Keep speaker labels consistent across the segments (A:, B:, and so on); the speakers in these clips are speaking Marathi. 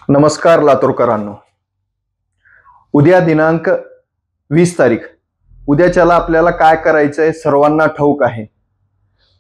A: नमस्कार लातूरकरांनो, उद्या दिनांक 20 तारीख उद्याच्याला आपल्याला काय करायचंय सर्वांना ठाऊक आहे।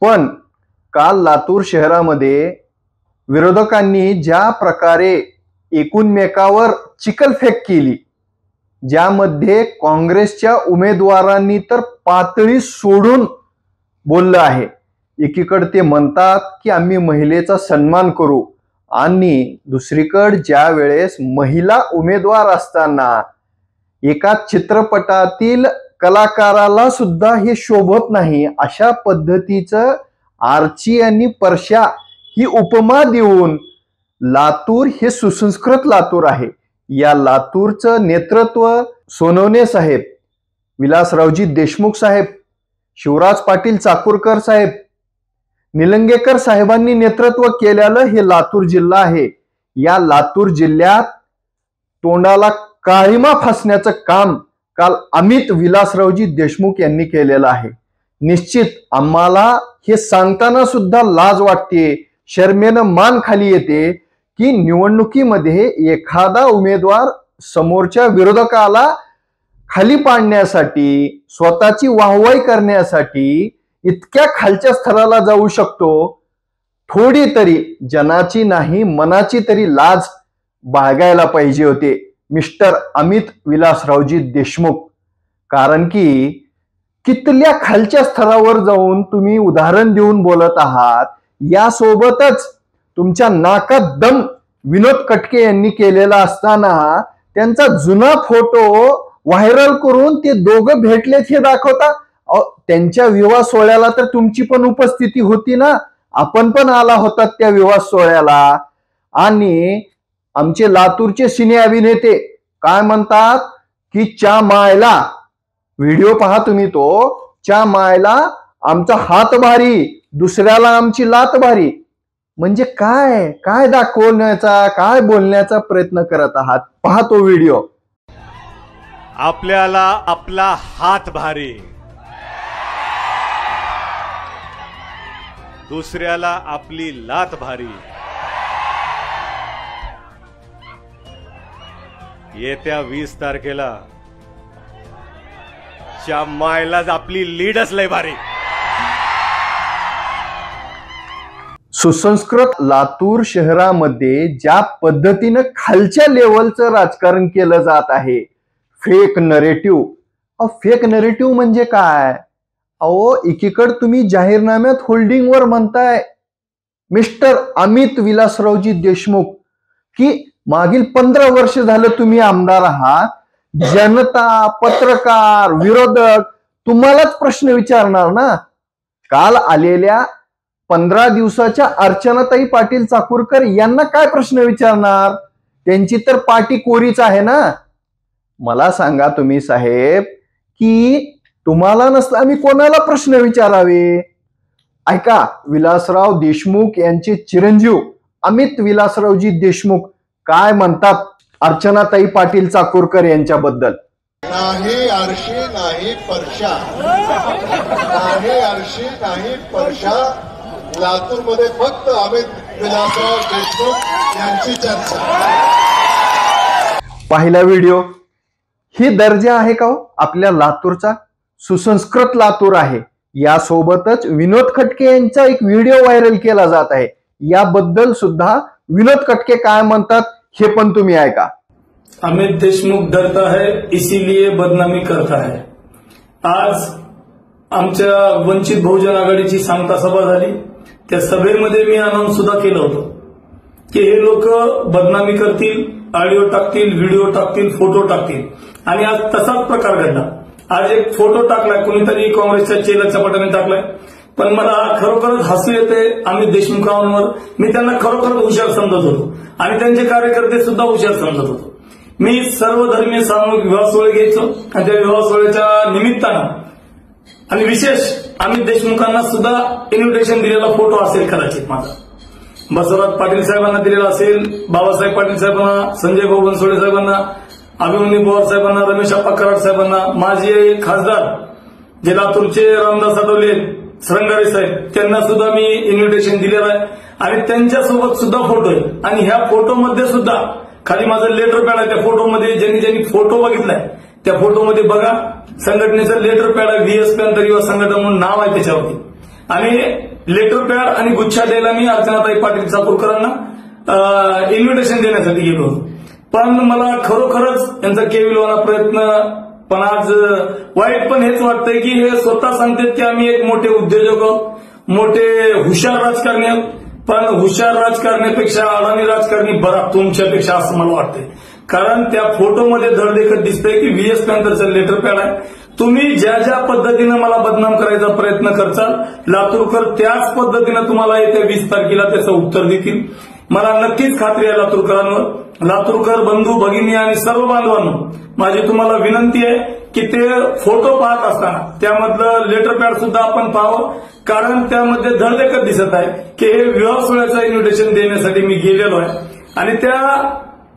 A: पण काल लातूर शहरामध्ये विरोधकांनी ज्या प्रकारे एकूणमेकावर चिखलफेक केली, ज्यामध्ये काँग्रेसच्या उमेदवारांनी तर पातळी सोडून बोललं आहे। एकीकडे ते म्हणतात की आम्ही महिलेचा सन्मान करू आणि दुसरीकडे ज्या वेळेस महिला उमेदवार असताना एका चित्रपटातील कलाकाराला सुद्धा हे शोभत नाही अशा पद्धतीचं आर्ची आणि परशा ही उपमा देऊन लातूर हे सुसंस्कृत लातूर आहे। या लातूरचं नेतृत्व सोनवणे साहेब, विलासरावजी देशमुख साहेब, शिवराज पाटील चाकूरकर साहेब, निलंगेकर साहेबांनी नेतृत्व केलेलं हे लातूर जिल्हा आहे। या लातूर जिल्ह्यात तोंडाला काळिमा फासण्याचं काम काल अमित विलासरावजी देशमुख यांनी केलेलं आहे। निश्चित आम्हाला हे सांगताना सुद्धा लाज वाटते, शर्मेनं मान खाली येते की निवडणुकीमध्ये एखादा उमेदवार समोरच्या विरोधकाला खाली पाडण्यासाठी, स्वतःची वाहवाही करण्यासाठी इतक्या खालच्या स्तराला जाऊ शकतो। थोडी तरी जनाची नाही मनाची तरी लाज बाळगायला पाहिजे होते मिस्टर अमित विलासरावजी देशमुख। कारण की कितल्या खालच्या स्तरावर जाऊन तुम्ही उदाहरण देऊन बोलत आहात। यासोबतच तुमच्या नाकात दम विनोद कटके यांनी केलेला असताना त्यांचा जुना फोटो व्हायरल करून ते दोघं भेटलेत हे दाखवता। त्यांच्या विवाह सोहळ्याला तर तुमची पण उपस्थिती होती ना, आपण पण आला होता त्या विवाह सोहळ्याला। आणि आमचे लातूरचे सिने अभिनेते काय म्हणतात की च्या मायला, व्हिडिओ पहा तुम्ही, तो च्या मायला आमचा हात भारी, दुसऱ्याला आमची लात भारी। म्हणजे काय काय दाखवण्याचा, काय बोलण्याचा प्रयत्न करत आहात, पहा तो व्हिडिओ।
B: आपल्याला आपला हात भारी, दुसऱ्याला आपली लात भारी। येत्या 20 तारखेला च्या मायलाच आपली लीडच लय भारी।
A: सुसंस्कृत लातूर शहरामध्ये ज्या पद्धतीनं खालच्या लेवलचं राजकारण केलं जात आहे, फेक नरेटिव्ह। फेक नरेटिव्ह म्हणजे काय? अहो, एकीकडे तुम्ही जाहीरनाम्यात होल्डिंग वर म्हणताय मिस्टर अमित विलासरावजी देशमुख की मागील 15 वर्ष झालं तुम्ही आमदार आहात। जनता, पत्रकार, विरोधक तुम्हालाच प्रश्न विचारणार ना। काल आलेल्या 15 दिवसाच्या अर्चनाताई पाटील चाकूरकर यांना काय प्रश्न विचारणार? त्यांची तर पाठी कोरीच आहे ना। मला सांगा तुम्ही साहेब की तुम्हाला नसता आम्ही कोणाला प्रश्न विचारावे? ऐका, विलासराव देशमुख यांचे चिरंजीव अमित विलासरावजी देशमुख काय म्हणतात अर्चनाताई पाटील चाकूरकर यांच्याबद्दल।
C: नाही आरशी नाही परशा, नाही आरशी नाही परशा, लातूरमध्ये फक्त अमित विलासराव देशमुख यांची चर्चा।
A: पहिला व्हिडिओ, ही दर्जा आहे का हो आपल्या लातूरचा? सुसंस्कृत लातूर आहे। यासोबतच विनोद खटके यांचा एक व्हिडिओ व्हायरल केला जात आहे। याबद्दल सुद्धा विनोद खटके काय म्हणतात हे पण तुम्ही ऐका।
D: अमित देशमुख डरता है इसीलिए बदनामी करता है। आज आमच्या वंचित बहुजन आघाडीची सांगता सभा झाली। त्या सभेमध्ये मी अनाउन्स सुद्धा केलं होतं की हे लोक बदनामी करतील, ऑडिओ टाकतील, व्हिडिओ टाकतील, फोटो टाकतील। आणि आज तसाच प्रकार घडला। आज एक फोटो टाकलाय कोणीतरी काँग्रेसच्या चेला चपाटाने टाकलाय, पण मला खरोखरच हसू येते अमित देशमुखांवर। मी त्यांना खरोखरच हुशार समजत होतो आणि त्यांचे कार्यकर्ते सुद्धा हुशार समजत होतो। मी सर्व धर्मीय सामूहिक विवाह सोहळे घ्यायचो आणि त्या विवाह सोहळ्याच्या निमित्तानं आणि विशेष अमित देशमुखांना सुद्धा इन्व्हिटेशन दिलेला फोटो असेल कदाचित माझा। बसवराज पाटील साहेबांना दिलेला असेल, बाबासाहेब पाटील साहेबांना, संजय भाऊ बनसोडे साहेबांना, अभिमन्यू पवार साहेबांना, रमेश अप्पा कराड साहेबांना, माजी खासदार जे लातूरचे रामदास आठवले, श्रंगारे साहेब, त्यांना सुद्धा मी इन्व्हिटेशन दिलेलं आहे आणि त्यांच्यासोबत सुद्धा फोटो आहे। आणि ह्या फोटोमध्ये सुद्धा खाली माझं लेटर पॅड आहे, त्या फोटोमध्ये ज्यांनी फोटो बघितलाय त्या फोटोमध्ये बघा, संघटनेचं लेटर पॅड आहे, व्हीएस पॅंथर युवा संघटना म्हणून नाव आहे त्याच्यावरती. आणि लेटर पॅड आणि गुच्छा द्यायला मी अर्चनाताई पाटील चाकूरकरांना इन्व्हिटेशन देण्यासाठी गेलो होतो. पण मला खरोखरच यांचा केविलवाना प्रयत्न, पण आज वाईट पण हेच वाटतंय की हे स्वतः सांगतात की आम्ही एक मोठे उद्योजक आहोत, मोठे हुशार राजकारणी आहोत. पण हुशार राजकारण्यापेक्षा अडाणी राजकारणी बरा तुमच्यापेक्षा असं मला वाटतंय. कारण त्या फोटोमध्ये धडदेखत दिसतंय की व्हीएस पॅंथरचं लेटर पॅड आहे. तुम्ही ज्या ज्या पद्धतीनं मला बदनाम करायचा प्रयत्न करचाल, लातूरकर त्याच पद्धतीनं तुम्हाला येत्या 20 तारखेला त्याचं उत्तर देतील. मला नक्कीच खात्री आहे लातूरकरांवर. लातूरकर बंधू भगिनी आणि सर्व बांधवांनो, माझी तुम्हाला विनंती आहे की ते फोटो पाहत असताना त्यामधलं लेटर पॅड सुद्धा आपण पाहावं. कारण त्यामध्ये धडधकत दिसत आहे की हे विवाह सोहळ्याचं इन्व्हिटेशन देण्यासाठी मी गेलेलो आहे. आणि त्या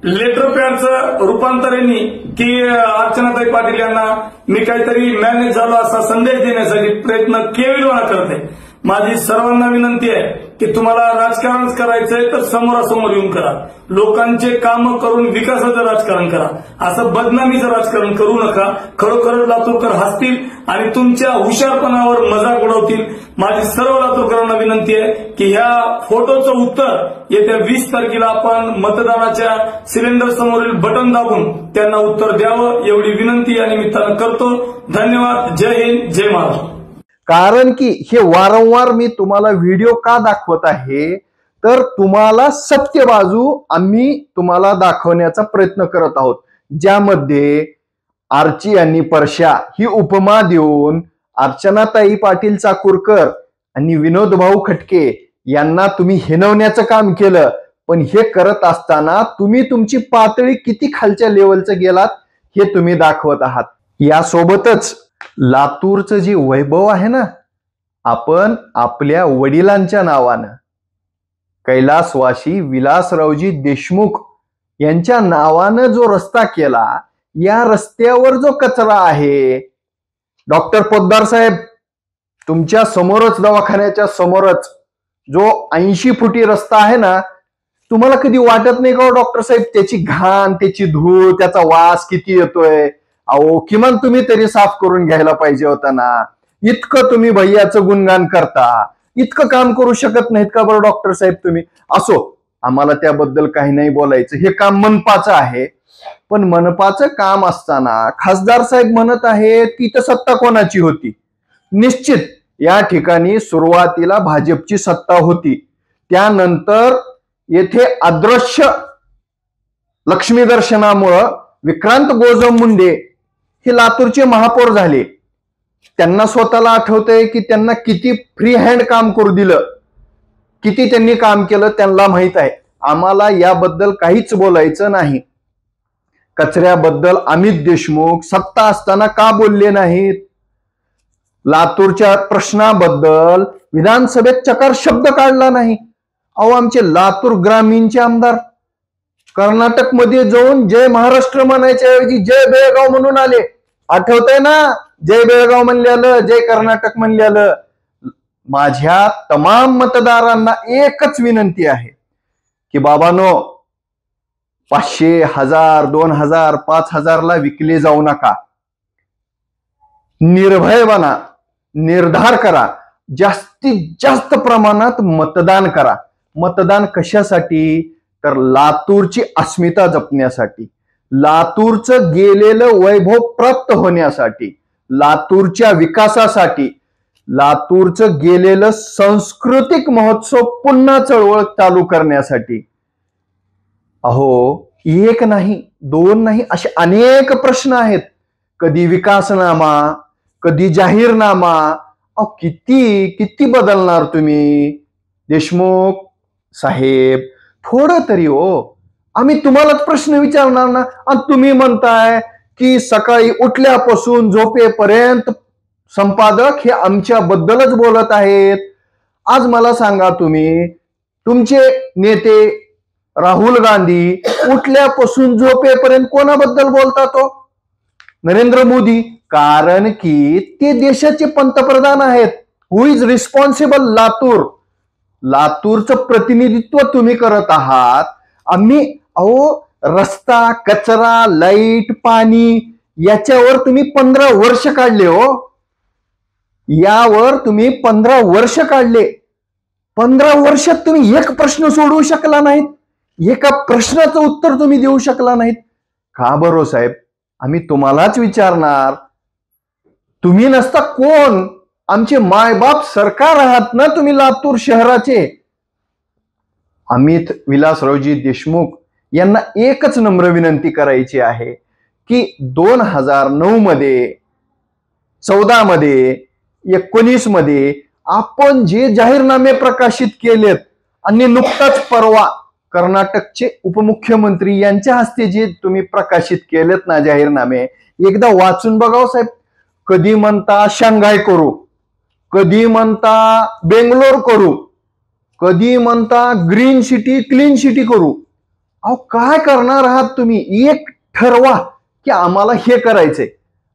D: लेटर पॅडचं रूपांतर यांनी की अर्चनाताई पाटील यांना मी काहीतरी मॅनेज झालो असा संदेश देण्यासाठी प्रयत्न केविलवाना करते. माझी सर्वांना विनंती आहे की तुम्हाला राजकारणच करायचंय तर समोरासमोर येऊन करा. लोकांचे काम करून विकासाचं राजकारण करा. असं बदनामीचं राजकारण करू नका. खरोखर लातूरकर हसतील आणि तुमच्या हुशारपणावर मजाक उडवतील. माझी सर्व लातूरकरांना विनंती आहे की ह्या फोटोचं उत्तर येत्या 20 तारखेला आपण मतदानाच्या सिलेंडर समोरील बटन दाबून त्यांना उत्तर द्यावं एवढी विनंती या निमित्तानं करतो. धन्यवाद. जय हिंद, जय महाराष्ट्र.
A: कारण की हे वारंवार मी तुम्हाला व्हिडिओ का दाखवत आहे, तर तुम्हाला सत्य बाजू आम्ही तुम्हाला दाखवण्याचा प्रयत्न करत आहोत. ज्यामध्ये आर्ची आणि परशा ही उपमा देऊन अर्चनाताई पाटील चाकूरकर आणि विनोद भाऊ खटके यांना तुम्ही हिणवण्याचं काम केलं. पण हे करत असताना तुम्ही तुमची पातळी किती खालच्या लेवलचं गेलात हे तुम्ही दाखवत आहात. यासोबतच लातूरचं जे वैभव आहे ना, आपण आपल्या वडिलांच्या नावानं कैलासवासी विलासरावजी देशमुख यांच्या नावानं जो रस्ता केला, या रस्त्यावर जो कचरा आहे, डॉक्टर पोद्दार साहेब तुमच्या समोरच, दवाखान्याच्या समोरच जो 80 फुटी रस्ता आहे ना, तुम्हाला कधी वाटत नाही का डॉक्टर साहेब त्याची घाण, त्याची धूळ, त्याचा वास किती येतोय? अहो किमान तुम्ही तरी साफ करून घ्यायला पाहिजे होता ना. इतकं तुम्ही भैयाचं गुणगान करता, इतकं काम करू शकत नाहीत का बरं डॉक्टर साहेब तुम्ही? असो, आम्हाला त्याबद्दल काही नाही बोलायचं. हे काम मनपाचं आहे. पण मनपाचं काम असताना खासदार साहेब म्हणत आहेत की इथं सत्ता कोणाची होती? निश्चित या ठिकाणी सुरुवातीला भाजपची सत्ता होती. त्यानंतर येथे अदृश्य लक्ष्मी दर्शनामुळं विक्रांत गोजम मुंडे हे लातूरचे महापौर झाले. त्यांना स्वतःला आठवतंय की त्यांना किती फ्री हँड काम करू दिलं, किती त्यांनी काम केलं त्यांना माहित आहे. आम्हाला याबद्दल काहीच बोलायचं नाही. कचऱ्याबद्दल अमित देशमुख सत्ता असताना का बोलले नाहीत? लातूरच्या प्रश्नाबद्दल विधानसभेत चकार शब्द काढला नाही. अहो आमचे लातूर ग्रामीणचे आमदार कर्नाटक मध्ये जाऊन जय महाराष्ट्र म्हणायच्या ऐवजी जय बेळगाव म्हणून आले. आठवतंय ना? जय बेळगाव म्हणलेलं, जय कर्नाटक म्हणलेलं. माझ्या तमाम मतदारांना एकच विनंती आहे की बाबांनो, 500, 1000, 2000, 5000 ला विकले जाऊ नका. निर्भय बना, निर्धार करा, जास्तीत जास्त प्रमाणात मतदान करा. मतदान कशासाठी? तर लातूरची अस्मिता जपण्यासाठी, लातूरचं गेलेलं वैभव प्राप्त होण्यासाठी, लातूरच्या विकासासाठी, लातूरचं गेलेलं सांस्कृतिक महोत्सव पुन्हा चळवळ चालू करण्यासाठी. अहो एक नाही, दोन नाही, असे अनेक प्रश्न आहेत. कधी विकासनामा, कधी जाहीरनामा. अहो किती किती बदलणार तुम्ही? देशमुख साहेब थोडं तरी हो. आम्ही तुम्हालाच प्रश्न विचारणार ना. आणि तुम्ही म्हणताय की सकाळी उठल्यापासून झोपेपर्यंत संपादक हे आमच्या बद्दलच बोलत आहेत. आज मला सांगा, तुम्ही तुमचे नेते राहुल गांधी उठल्यापासून झोपेपर्यंत कोणाबद्दल बोलतात? तो नरेंद्र मोदी. कारण की ते देशाचे पंतप्रधान आहेत. हु इज रिस्पॉन्सिबल लातूर. लातूरचं प्रतिनिधित्व तुम्ही करत आहात. आम्ही अहो रस्ता, कचरा, लाईट, पाणी याच्यावर तुम्ही 15 वर्ष काढले हो. यावर तुम्ही 15 वर्ष काढले. 15 वर्षात तुम्ही एक प्रश्न सोडवू शकला नाहीत. एका प्रश्नाचं उत्तर तुम्ही देऊ शकला नाहीत. का बरं साहेब? आम्ही तुम्हालाच विचारणार. तुम्ही नसता कोण? आमचे मायबाप सरकार आहात ना तुम्ही लातूर शहराचे. अमित विलासरावजी देशमुख यांना एकच नम्र विनंती करायची आहे की 2009 मध्ये, 14 मध्ये, 19 मध्ये आपण जे जाहीरनामे प्रकाशित केलेत आणि नुकताच परवा कर्नाटकचे उपमुख्यमंत्री यांच्या हस्ते जे तुम्ही प्रकाशित केलेत ना जाहीरनामे, एकदा वाचून बघाव साहेब. कधी म्हणता शांघाय करू, कधी म्हणता बेंगलोर करू, कधी म्हणता ग्रीन सिटी, क्लीन सिटी करू. अहो काय करणार आहात तुम्ही? एक ठरवा की आम्हाला हे करायचंय.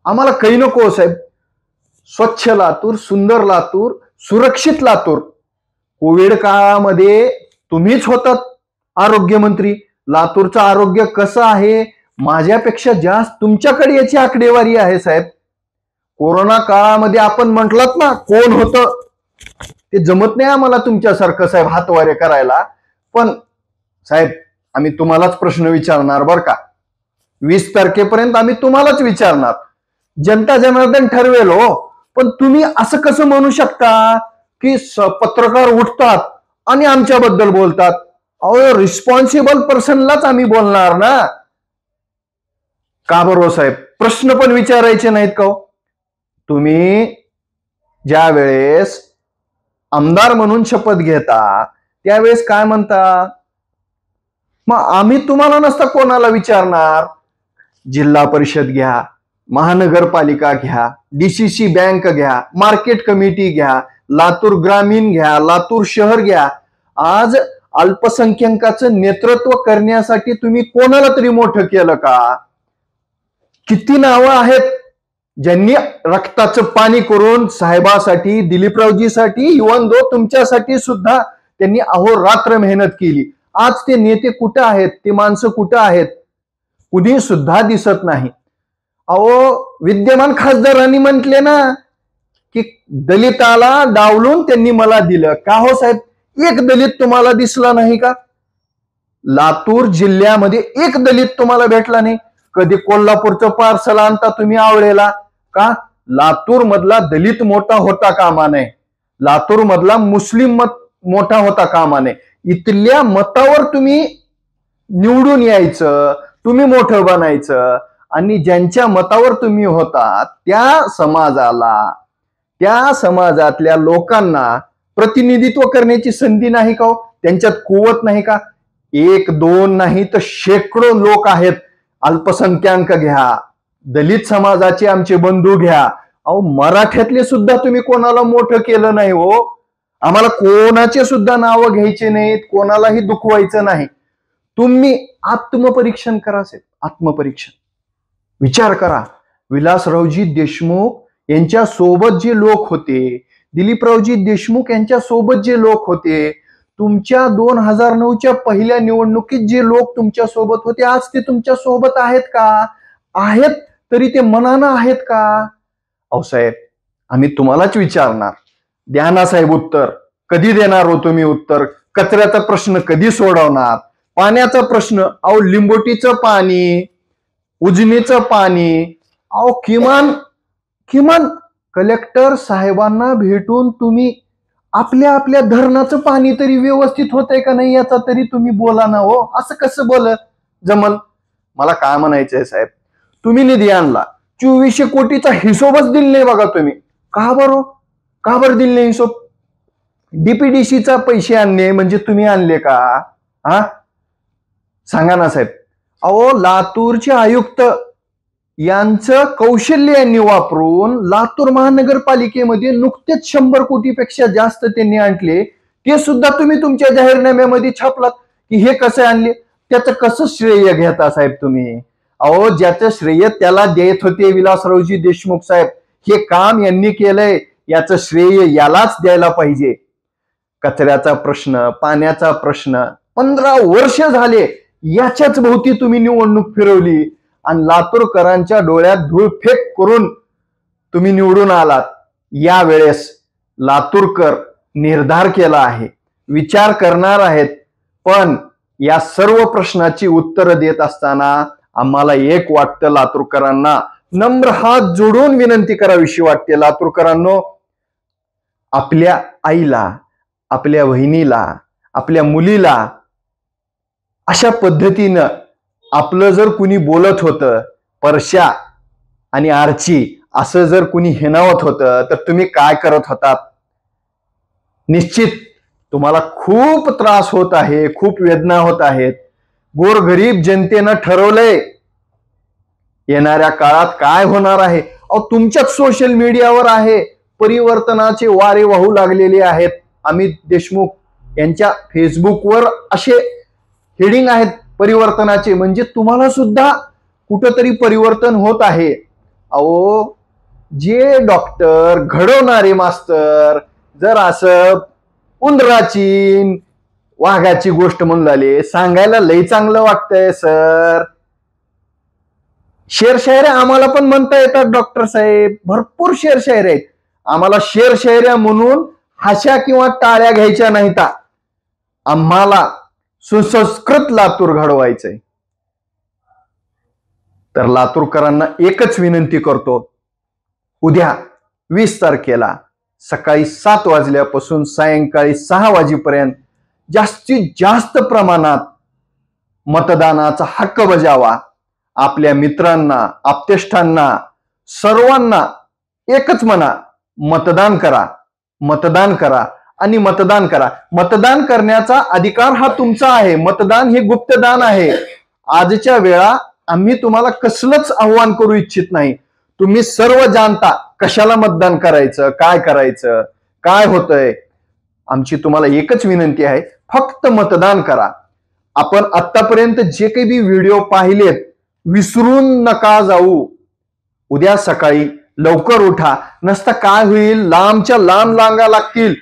A: आम्हाला काही नको साहेब. स्वच्छ लातूर, सुंदर लातूर, सुरक्षित लातूर. कोविड काळामध्ये तुम्हीच होतात आरोग्यमंत्री. लातूरचं आरोग्य कसं आहे माझ्यापेक्षा जास्त तुमच्याकडे याची आकडेवारी आहे साहेब. कोरोना काळामध्ये आपण म्हटलात ना कोण होतं, ते जमत नाही आम्हाला तुमच्यासारखं साहेब हातवारे करायला. पण साहेब आम्ही तुम्हालाच प्रश्न विचारणार बरं का. 20 तारखेपर्यंत आम्ही तुम्हालाच विचारणार. जनता जनार्दन ठरवेल हो. पण तुम्ही असं कसं म्हणू शकता की पत्रकार उठतात आणि आमच्याबद्दल बोलतात? अहो रिस्पॉन्सिबल पर्सनलाच आम्ही बोलणार ना. का बरोबर साहेब? प्रश्न पण विचारायचे नाहीत का? तुम्ही ज्या वेळेस आमदार म्हणून शपथ घेता त्यावेळेस काय म्हणता? मग आम्ही तुम्हाला नसता कोणाला विचारणार? जिल्हा परिषद घ्या, महानगरपालिका घ्या, डीसीसी बँक घ्या, मार्केट कमिटी घ्या, लातूर ग्रामीण घ्या, लातूर शहर घ्या. आज अल्पसंख्याकाचं नेतृत्व करण्यासाठी तुम्ही कोणाला तरी मोठं केलं का? किती नावं आहेत ज्यांनी रक्ताचं पाणी करून साहेबासाठी, दिलीपरावजीसाठी, इवन दो तुमच्यासाठी सुद्धा त्यांनी अहोरात्र मेहनत केली. आज ते नेते कुठं आहेत? ते माणसं कुठं आहेत? कुणी सुद्धा दिसत नाही. अहो विद्यमान खासदारांनी म्हटले ना की दलिताला डावलून त्यांनी मला दिलं. का हो साहेब? एक दलित तुम्हाला दिसला नाही का? लातूर जिल्ह्यामध्ये एक दलित तुम्हाला भेटला नाही. कधी कोल्हापूरचं पार्सल आणता तुम्ही आवळेला का? लातूर मधला दलित मोठा होता कामा नये. लातूर मधला मुस्लिम मत मोठा होता कामा नये. इथल्या मतावर तुम्ही निवडून यायचं, तुम्ही मोठं बनायचं आणि ज्यांच्या मतावर तुम्ही होता त्या समाजाला, त्या समाजातल्या लोकांना प्रतिनिधित्व करण्याची संधी नाही का? त्यांच्यात कुवत नाही का? 1 2 नाही तर शेकडो लोक आहेत. अल्पसंख्याक घ्या, दलित समाजाचे आमचे बंधू घ्या. अहो मराठ्यातले सुद्धा तुम्ही कोणाला मोठं केलं नाही हो. आम्हाला कोणाचे सुद्धा नावं घ्यायचे नाहीत, कोणालाही दुखवायचं नाही. तुम्ही आत्मपरीक्षण करा साहेब, आत्मपरीक्षण. विचार करा, विलासरावजी देशमुख यांच्या सोबत जे लोक होते, दिलीपरावजी देशमुख यांच्या सोबत जे लोक होते, तुमच्या 2009च्या पहिल्या निवडणुकीत जे लोक तुमच्या सोबत होते, आज ते तुमच्या सोबत आहेत का? आहेत तरी ते मनानं आहेत का? अहो साहेब आम्ही तुम्हालाच विचारणार. द्या ना साहेब उत्तर. कधी देणार हो तुम्ही उत्तर? कचऱ्याचा प्रश्न कधी सोडवणार? पाण्याचा प्रश्न, अहो लिंबोटीचं पाणी, उजनीचं पाणी, अहो किमान कलेक्टर साहेबांना भेटून तुम्ही आपल्या आपल्या धरणाचं पाणी तरी व्यवस्थित होतंय का नाही याचा तरी तुम्ही बोला ना हो. असं कसं जमल? मला काय म्हणायचंय साहेब, तुम्ही निधी आणला, 2400 कोटीचा हिशोबच दिला नाही बघा तुम्ही. का बरं दिले नाही हिशोब? डीपीडीसीचा पैसे आणले म्हणजे तुम्ही आणले का? हा सांगा ना साहेब. अहो लातूरचे आयुक्त यांचं कौशल्य यांनी वापरून लातूर महानगरपालिकेमध्ये नुकतेच 100 कोटीपेक्षा जास्त त्यांनी आणले. ते सुद्धा तुम्ही तुमच्या जाहीरनाम्यामध्ये छापलात की हे कसे आणले. त्याचं कसं श्रेय घेता साहेब तुम्ही? अहो ज्याचं श्रेय त्याला देत होते विलासरावजी देशमुख साहेब. हे काम यांनी केलंय याचं श्रेय यालाच द्यायला पाहिजे. कचऱ्याचा प्रश्न, पाण्याचा प्रश्न 15 वर्ष झाले याच्याच भोवती तुम्ही निवडणूक फिरवली आणि लातूरकरांच्या डोळ्यात धूळफेक करून तुम्ही निवडून आलात. यावेळेस लातूरकर निर्धार केला आहे, विचार करणार आहेत. पण या सर्व प्रश्नाची उत्तरं देत असताना आम्हाला एक वाटतं, लातूरकरांना नम्र हात जोडून विनंती करावीशी वाटते. लातूरकरांनो, आपल्या आईला, आपल्या बहिणीला, आपल्या मुलीला अशा पद्धतीनं आपलं जर कुणी बोलत होतं, परशा आणि आरची असं जर कुणी हिणावत होतं, तर तुम्ही काय करत होतात? निश्चित तुम्हाला खूप त्रास होत आहे, खूप वेदना होत आहेत. गोरगरीब जनतेनं ठरवलंय येणाऱ्या काळात काय होणार आहे. तुमच्याच सोशल मीडियावर आहे, परिवर्तनाचे वारे वाहू लागलेले आहेत. अमित देशमुख यांच्या फेसबुकवर असे हेडिंग आहेत परिवर्तनाचे, म्हणजे तुम्हाला सुद्धा कुठंतरी परिवर्तन होत आहे. जे डॉक्टर, घडवणारे मास्तर जर असं उंदराची वाघाची गोष्ट म्हणून लागले, सांगायला लई चांगलं वाटतंय सर. शेरशायऱ्या आम्हाला पण म्हणता येतात डॉक्टर साहेब, भरपूर शेरशायऱ्या आहेत. आम्हाला शेरशायऱ्या म्हणून हाशा किंवा टाळ्या घ्यायच्या नाहीत. आम्हाला सुसंस्कृत लातूर घडवायचंय. तर लातूरकरांना एकच विनंती करतो, उद्या 20 तारखेला सकाळी 7 वाजल्यापासून सायंकाळी 6 वाजेपर्यंत जास्तीत जास्त प्रमाणात मतदानाचा हक्क बजावा. आपल्या मित्रांना, आप्तेष्टांना, सर्वांना एकच म्हणा, मतदान करा, मतदान करा आणि मतदान करा. मतदान करण्याचा अधिकार हा तुमचा आहे. मतदान हे गुप्तदान आहे. आजच्या वेळा आम्ही तुम्हाला कसलंच आव्हान करू इच्छित नाही. तुम्ही सर्व जाणता कशाला मतदान करायचं, काय करायचं, काय होतंय. आमची तुम्हाला एकच विनंती आहे, फक्त मतदान करा. आपण आतापर्यंत जे काही व्हिडिओ पाहिलेत विसरून नका जाऊ. उद्या सकाळी लवकर उठा, नसता काय होईल, लांबच्या लांब लांगा लागतील.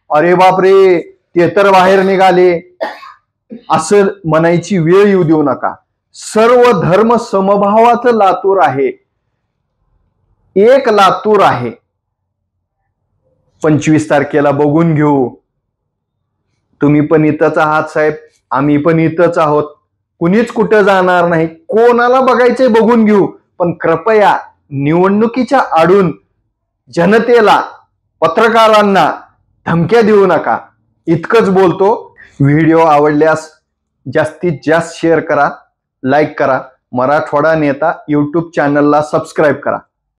A: अरे बापरे, ते तर बाहेर निघाले असं म्हणायची वेळ येऊ देऊ नका. सर्व धर्म समभावाचं लातूर आहे, एक लातूर आहे. 25 तारखेला बघून घेऊ. तुम्ही पण इथंच आहात साहेब, आम्ही पण इथंच आहोत. कुणीच कुठं जाणार नाही. कोणाला बघायचंय बघून घेऊ. पण कृपया निवडणुकीच्या आडून जनतेला, पत्रकारांना धमक्या देऊ नका. इतकंच बोलतो. व्हिडिओ आवडल्यास जास्तीत जास्त शेअर करा, लाईक करा. मराठवाडा नेता YouTube चॅनलला सबस्क्राईब करा.